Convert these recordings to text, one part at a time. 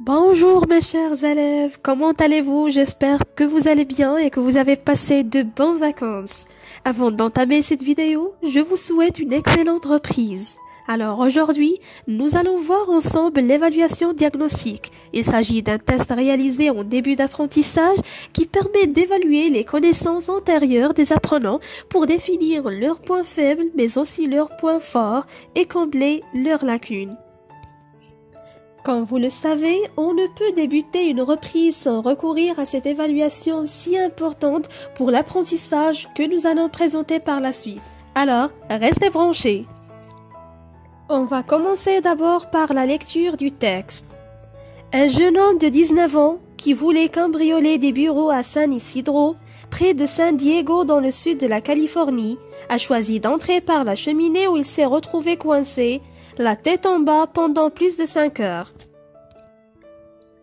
Bonjour mes chers élèves, comment allez-vous? J'espère que vous allez bien et que vous avez passé de bonnes vacances. Avant d'entamer cette vidéo, je vous souhaite une excellente reprise. Alors aujourd'hui, nous allons voir ensemble l'évaluation diagnostique. Il s'agit d'un test réalisé en début d'apprentissage qui permet d'évaluer les connaissances antérieures des apprenants pour définir leurs points faibles mais aussi leurs points forts et combler leurs lacunes. Comme vous le savez, on ne peut débuter une reprise sans recourir à cette évaluation si importante pour l'apprentissage que nous allons présenter par la suite. Alors, restez branchés. On va commencer d'abord par la lecture du texte. Un jeune homme de 19 ans qui voulait cambrioler des bureaux à San Isidro, près de San Diego dans le sud de la Californie, a choisi d'entrer par la cheminée où il s'est retrouvé coincé, la tête en bas pendant plus de 5 heures.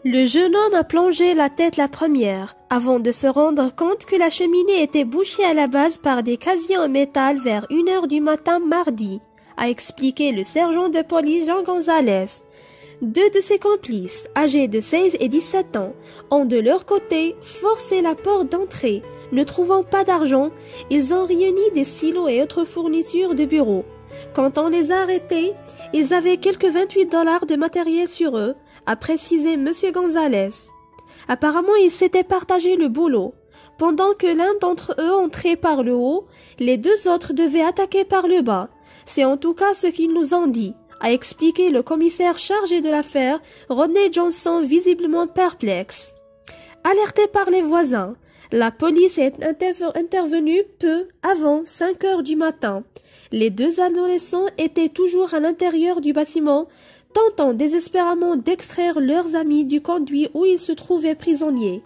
Le jeune homme a plongé la tête la première, avant de se rendre compte que la cheminée était bouchée à la base par des casiers en métal vers 1 heure du matin mardi, a expliqué le sergent de police Jean Gonzalez. 2 de ses complices, âgés de 16 et 17 ans, ont de leur côté forcé la porte d'entrée. Ne trouvant pas d'argent, ils ont réuni des stylos et autres fournitures de bureau. Quand on les a arrêtés, ils avaient quelques 28 $ de matériel sur eux, a précisé M. Gonzalez. Apparemment, ils s'étaient partagé le boulot. Pendant que l'un d'entre eux entrait par le haut, les 2 autres devaient attaquer par le bas. C'est en tout cas ce qu'ils nous ont dit, a expliqué le commissaire chargé de l'affaire, Rodney Johnson, visiblement perplexe. Alerté par les voisins, la police est intervenue peu avant 5 heures du matin. Les 2 adolescents étaient toujours à l'intérieur du bâtiment, tentant désespérément d'extraire leurs amis du conduit où ils se trouvaient prisonniers.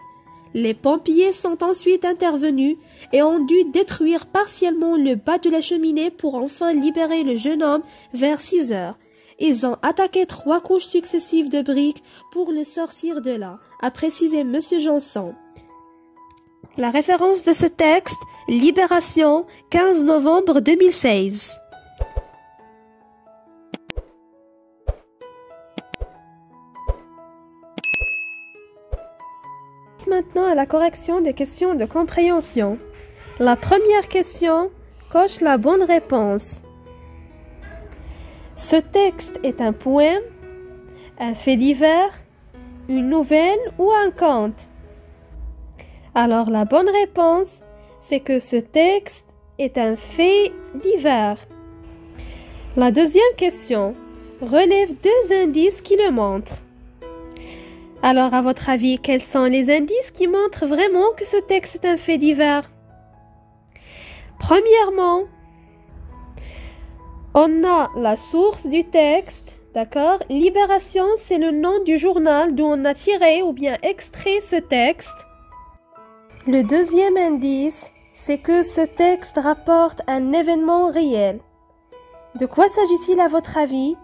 Les pompiers sont ensuite intervenus et ont dû détruire partiellement le bas de la cheminée pour enfin libérer le jeune homme vers 6 heures. Ils ont attaqué 3 couches successives de briques pour le sortir de là, a précisé M. Johnson. La référence de ce texte, Libération, 15 novembre 2016. Maintenant à la correction des questions de compréhension. La première question coche la bonne réponse. Ce texte est un poème, un fait divers, une nouvelle ou un conte? Alors la bonne réponse, c'est que ce texte est un fait divers. La deuxième question relève 2 indices qui le montrent. Alors à votre avis, quels sont les indices qui montrent vraiment que ce texte est un fait divers? Premièrement, on a la source du texte, d'accord? Libération, c'est le nom du journal d'où on a tiré ou bien extrait ce texte. Le deuxième indice, c'est que ce texte rapporte un événement réel. De quoi s'agit-il à votre avis?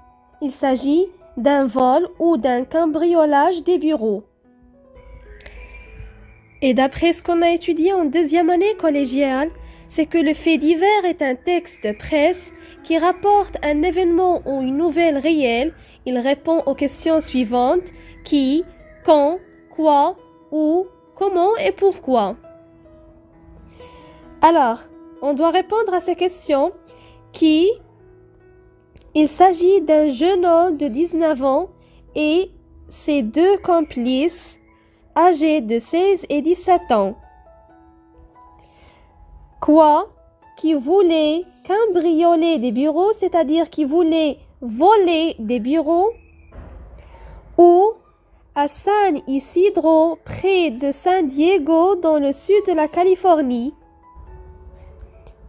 Il s'agit d'un vol ou d'un cambriolage des bureaux. Et d'après ce qu'on a étudié en 2e année collégiale, c'est que le fait divers est un texte de presse qui rapporte un événement ou une nouvelle réelle. Il répond aux questions suivantes: qui, quand, quoi, où, comment et pourquoi. Alors, on doit répondre à ces questions. Qui? Il s'agit d'un jeune homme de 19 ans et ses 2 complices âgés de 16 et 17 ans. Quoi? Qui voulait cambrioler des bureaux, c'est-à-dire qui voulait voler des bureaux. Ou à San Isidro, près de San Diego, dans le sud de la Californie.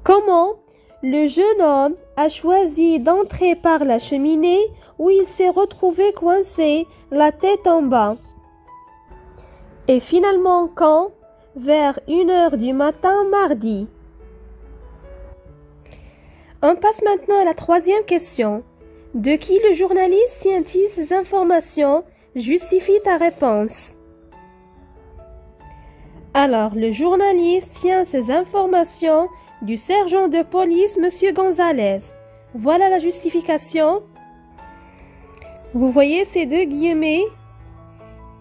Comment le jeune homme a choisi d'entrer par la cheminée où il s'est retrouvé coincé, la tête en bas. Et finalement quand? Vers 1 heure du matin mardi. On passe maintenant à la 3e question. De qui le journaliste tient-il ces informations? Justifie ta réponse. Alors, le journaliste tient ces informations du sergent de police M. Gonzalez. Voilà la justification. Vous voyez ces 2 guillemets?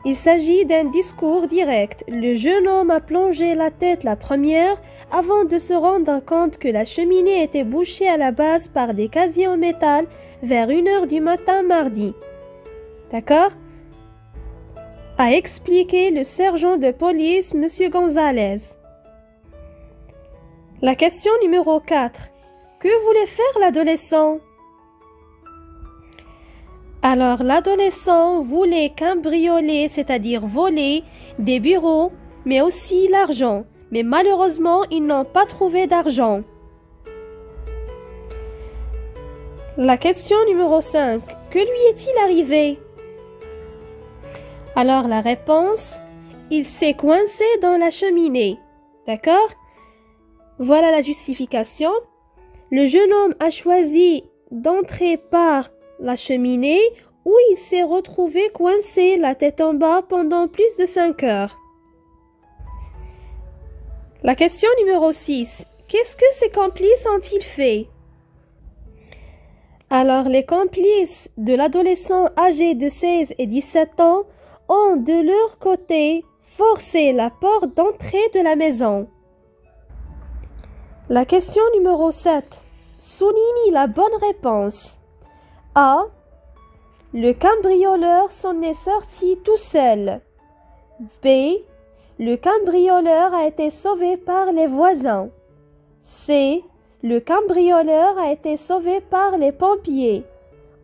Il s'agit d'un discours direct. Le jeune homme a plongé la tête la première avant de se rendre compte que la cheminée était bouchée à la base par des casiers en métal vers 1h du matin mardi. D'accord? A expliqué le sergent de police, M. Gonzalez. La question numéro 4. Que voulait faire l'adolescent? Alors, l'adolescent voulait cambrioler, c'est-à-dire voler, des bureaux, mais aussi l'argent. Mais malheureusement, ils n'ont pas trouvé d'argent. La question numéro 5. Que lui est-il arrivé? Alors, la réponse, il s'est coincé dans la cheminée. D'accord? Voilà la justification. Le jeune homme a choisi d'entrer par la cheminée où il s'est retrouvé coincé la tête en bas pendant plus de 5 heures. La question numéro 6. Qu'est-ce que ses complices ont-ils fait? Alors, les complices de l'adolescent âgé de 16 et 17 ans ont de leur côté forcé la porte d'entrée de la maison. La question numéro 7. Souligne la bonne réponse. A. Le cambrioleur s'en est sorti tout seul. B. Le cambrioleur a été sauvé par les voisins. C. Le cambrioleur a été sauvé par les pompiers.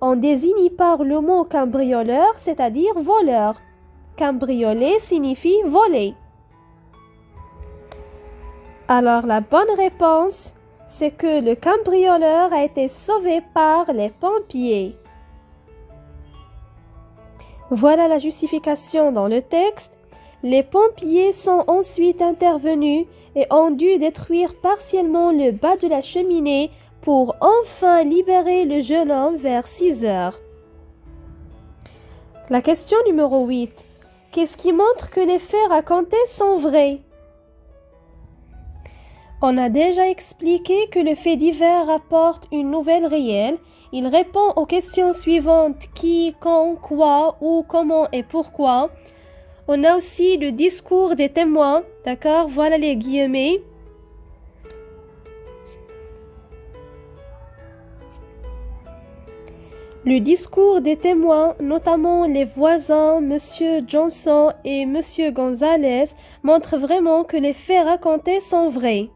On désigne par le mot cambrioleur, c'est-à-dire voleur. Cambrioler signifie voler. Alors la bonne réponse, c'est que le cambrioleur a été sauvé par les pompiers. Voilà la justification dans le texte. Les pompiers sont ensuite intervenus et ont dû détruire partiellement le bas de la cheminée pour enfin libérer le jeune homme vers 6 heures. La question numéro 8. Qu'est-ce qui montre que les faits racontés sont vrais? On a déjà expliqué que le fait divers rapporte une nouvelle réelle. Il répond aux questions suivantes: qui, quand, quoi, où, comment et pourquoi. On a aussi le discours des témoins, d'accord? Voilà les guillemets. Le discours des témoins, notamment les voisins, M. Johnson et M. Gonzalez, montre vraiment que les faits racontés sont vrais.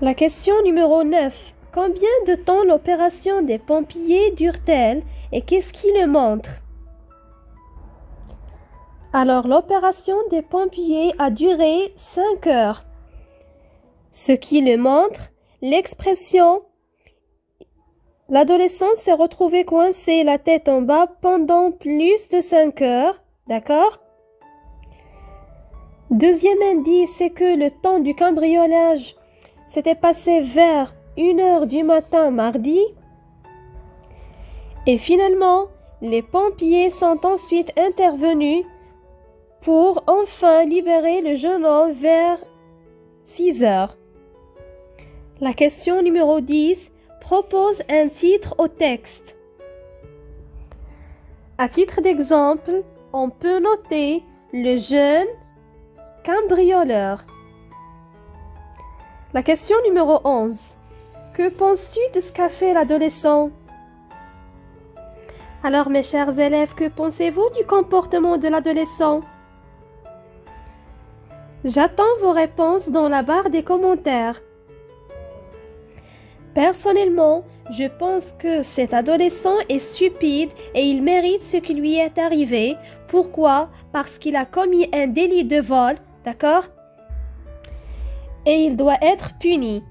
La question numéro 9. Combien de temps l'opération des pompiers dure-t-elle et qu'est-ce qui le montre? Alors, l'opération des pompiers a duré 5 heures. Ce qui le montre, l'expression « L'adolescent s'est retrouvé coincé la tête en bas pendant plus de 5 heures. » D'accord? Deuxième indice, c'est que le temps du cambriolage s'était passé vers 1h du matin mardi. Et finalement, les pompiers sont ensuite intervenus pour enfin libérer le jeune homme vers 6 heures. La question numéro 10 propose un titre au texte. À titre d'exemple, on peut noter le jeune cambrioleur. La question numéro 11. Que penses-tu de ce qu'a fait l'adolescent? Alors, mes chers élèves, que pensez-vous du comportement de l'adolescent? J'attends vos réponses dans la barre des commentaires. Personnellement, je pense que cet adolescent est stupide et il mérite ce qui lui est arrivé. Pourquoi? Parce qu'il a commis un délit de vol, d'accord? Et il doit être puni.